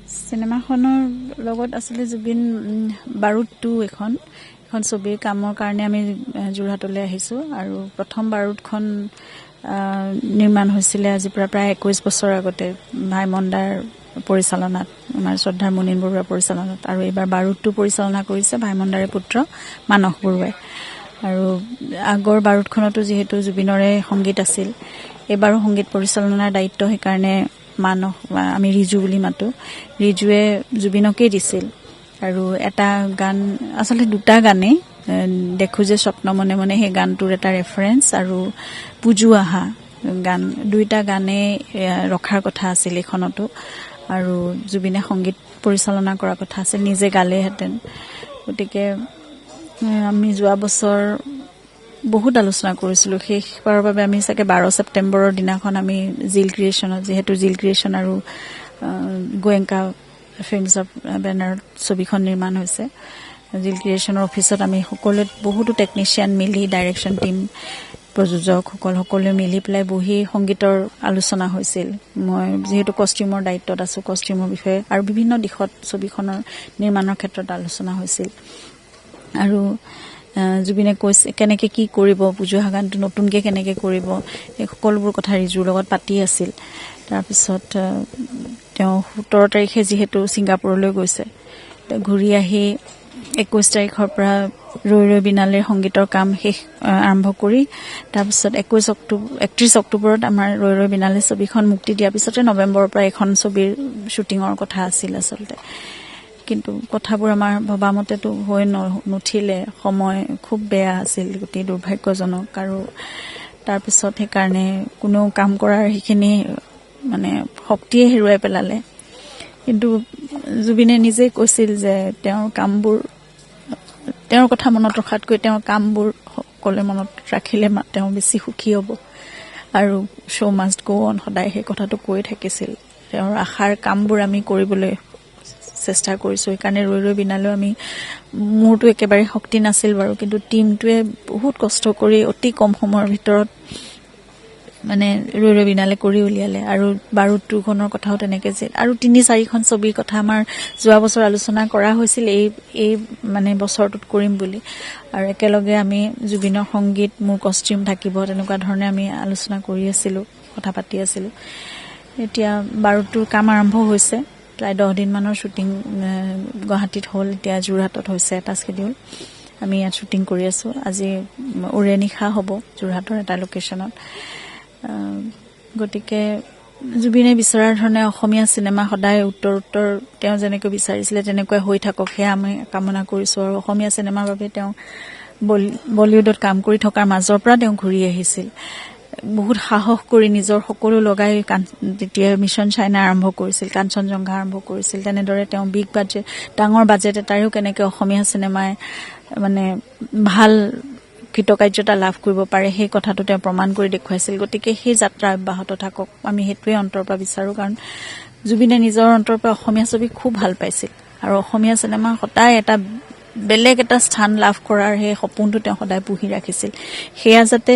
চিনেমাখনৰ লগত আচলতে জুবিন বাৰুদ 2 এখন ছবিৰ কামৰ কাৰণে আমি যোৰহাটলৈ আহিছোঁ আৰু প্ৰথম বাৰুদখন নিৰ্মাণ হৈছিলে আজি প্ৰায় 21 বছৰ আগতে ভাইমন্দাৰ পৰিচালনাত, আমাৰ শ্ৰদ্ধাৰ মুনীন বৰুৱাৰ পৰিচালনাত, আৰু এইবাৰ বাৰুদ 2 পৰিচালনা কৰিছে ভাইমন্দাৰে পুত্ৰ মানস বৰুৱাই। আৰু আগৰ বাৰুদখনতো যিহেতু জুবিনৰে সংগীত আছিল, এইবাৰো সংগীত পৰিচালনাৰ দায়িত্ব সেইকাৰণে মানস, আমি ৰিজু বুলি মাতো, ৰিজুৱে জুবিনকেই দিছিল। আৰু এটা গান, আচলতে দুটা গানেই, দেখো যে স্বপ্ন মনে মনে সেই গানটোৰ এটা ৰেফাৰেঞ্চ, আৰু পুজু আহা গান, দুইটা গানেই ৰখাৰ কথা আছিল এইখনতো। আৰু জুবিনে সংগীত পৰিচালনা কৰাৰ কথা আছিল, নিজে গালেহেঁতেন। গতিকে আমি যোৱা বছৰ বহুত আলোচনা কৰিছিলোঁ, শেষবাৰৰ বাবে আমি চাগে 12 ছেপ্টেম্বৰৰ দিনাখন আমি জিল ক্ৰিয়েশ্যনত, যিহেতু জিল ক্ৰিয়েশ্যন আৰু গোয়েংকা ফিল্মছৰ বেনাৰত ছবিখন নিৰ্মাণ হৈছে, জিল ক্ৰিয়েশ্যনৰ অফিচত আমি সকলোৱে বহুতো টেকনিচিয়ান মিলি, ডাইৰেকশ্যন টিম, প্ৰযোজকসকল সকলোৱে মিলি পেলাই বহি সংগীতৰ আলোচনা হৈছিল। মই যিহেতু কষ্টিউমৰ দায়িত্বত আছোঁ, কষ্টিউমৰ বিষয়ে আৰু বিভিন্ন দিশত ছবিখনৰ নিৰ্মাণৰ ক্ষেত্ৰত আলোচনা হৈছিল। আৰু জুবিনে কৈছে কেনেকৈ কি কৰিব, পুজু আহা গানটো নতুনকৈ কেনেকৈ কৰিব, এই সকলোবোৰ কথা ৰিজুৰ লগত পাতি আছিল। তাৰপিছত তেওঁ 17 তাৰিখে যিহেতু ছিংগাপুৰলৈ গৈছে, ঘূৰি আহি 21 তাৰিখৰ পৰা ৰৈ ৰৈ বিনালেৰ সংগীতৰ কাম আৰম্ভ কৰি, তাৰপিছত 31 অক্টোবৰত আমাৰ ৰৈ ৰৈ বিনালে ছবিখন মুক্তি দিয়াৰ পিছতে নৱেম্বৰৰ পৰা এখন ছবিৰ শ্বুটিঙৰ কথা আছিল আচলতে। কিন্তু কথাবোৰ আমাৰ ভবামতেতো হৈ নুঠিলে, সময় খুব বেয়া আছিল, অতি দুৰ্ভাগ্যজনক। আৰু তাৰপিছত সেইকাৰণে কোনেও কাম কৰাৰ সেইখিনি মানে শক্তিয়ে হেৰুৱাই পেলালে। কিন্তু জুবিনে নিজেই কৈছিল যে তেওঁৰ কথা মনত ৰখাতকৈ তেওঁৰ কামবোৰ সকলোৱে মনত ৰাখিলে তেওঁ বেছি সুখী হ'ব। আৰু শ্ব' মাষ্ট গ' অন, সদায় সেই কথাটো কৈ থাকিছিল। তেওঁৰ আশাৰ কামবোৰ আমি কৰিবলৈ চেষ্টা কৰিছোঁ। সেইকাৰণে ৰৈ ৰৈ বিনালেও মোৰতো একেবাৰে শক্তি নাছিল বাৰু, কিন্তু টীমটোৱে বহুত কষ্ট কৰি অতি কম সময়ৰ ভিতৰত মানে ৰৈ ৰৈ বিনালে কৰি উলিয়ালে। আৰু বাৰুদ 2খনৰ কথাও তেনেকৈ যে, আৰু 3-4খন ছবিৰ কথা আমাৰ যোৱা বছৰ আলোচনা কৰা হৈছিল, এই মানে বছৰটোত কৰিম বুলি। আৰু একেলগে আমি জুবিনৰ সংগীত, মোৰ কষ্টিউম থাকিব, তেনেকুৱা ধৰণে আমি আলোচনা কৰি আছিলোঁ, কথা পাতি আছিলোঁ। এতিয়া বাৰুদটোৰ কাম আৰম্ভ হৈছে, প্ৰায় 10 দিনমানৰ শ্বুটিং গুৱাহাটীত হ'ল, এতিয়া যোৰহাটত হৈছে এটা স্কেডিউল। আমি ইয়াত শ্বুটিং কৰি আছোঁ। আজি উৰে নিশা হ'ব যোৰহাটৰ এটা লোকেশ্যনত। গতিকে জুবিনে বিচৰাৰ ধৰণে অসমীয়া চিনেমা সদায় উত্তৰ তেওঁ যেনেকৈ বিচাৰিছিলে তেনেকৈ হৈ থাকক, সেয়া আমি কামনা কৰিছোঁ। আৰু অসমীয়া চিনেমাৰ বাবে তেওঁ বলিউডত কাম কৰি থকাৰ মাজৰ পৰা তেওঁ ঘূৰি আহিছিল, বহুত সাহস কৰি নিজৰ সকলো লগাই তেতিয়া মিছন চাইনা আৰম্ভ কৰিছিল, কাঞ্চনজংঘা আৰম্ভ কৰিছিল। তেনেদৰে তেওঁ বিগ বাজেট, ডাঙৰ বাজেট এটাৰেও কেনেকৈ অসমীয়া চিনেমাই মানে ভাল কৃতকাৰ্যতা লাভ কৰিব পাৰে, সেই কথাটো তেওঁ প্ৰমাণ কৰি দেখুৱাইছিল। গতিকে সেই যাত্ৰা অব্যাহত থাকক, আমি সেইটোৱে অন্তৰৰ পৰা বিচাৰোঁ। কাৰণ জুবিনে নিজৰ অন্তৰৰ পৰা অসমীয়া ছবি খুব ভাল পাইছিল, আৰু অসমীয়া চিনেমা সদায় এটা বেলেগ এটা স্থান লাভ কৰাৰ সেই সপোনটো তেওঁ সদায় পুহি ৰাখিছিল। সেয়া যাতে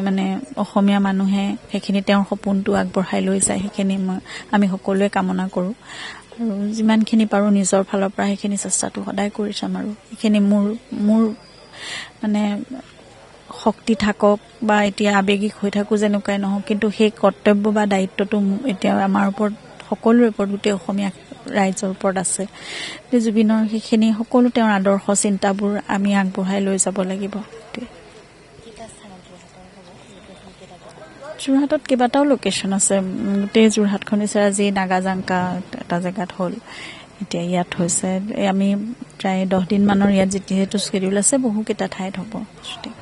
মানে অসমীয়া মানুহে সেইখিনি তেওঁৰ সপোনটো আগবঢ়াই লৈ যায়, সেইখিনি আমি সকলোৱে কামনা কৰোঁ। আৰু যিমানখিনি পাৰোঁ নিজৰ ফালৰ পৰা সেইখিনি চেষ্টাটো সদায় কৰি যাম। আৰু সেইখিনি মোৰ মানে শক্তি থাকক বা এতিয়া আৱেগিক হৈ থাকোঁ যেনেকুৱাই নহওক, কিন্তু সেই কৰ্তব্য বা দায়িত্বটো এতিয়া আমাৰ ওপৰত, সকলোৰে ওপৰত, গোটেই অসমীয়া ৰাইজৰ ওপৰত আছে। জুবিনৰ সেইখিনি সকলো তেওঁৰ আদৰ্শ চিন্তাবোৰ আমি আগবঢ়াই লৈ যাব লাগিব। যোৰহাটত কেইবাটাও লোকেশ্যন আছে, গোটেই যোৰহাটখন হৈছে। আজি নাগাজাংকা এটা জেগাত হ'ল, এতিয়া ইয়াত হৈছে। আমি প্ৰায় 10 দিনমানৰ ইয়াত যিহেতু স্কেডিউল আছে, বহুকেইটা ঠাইত হ'ব শ্বুটিং।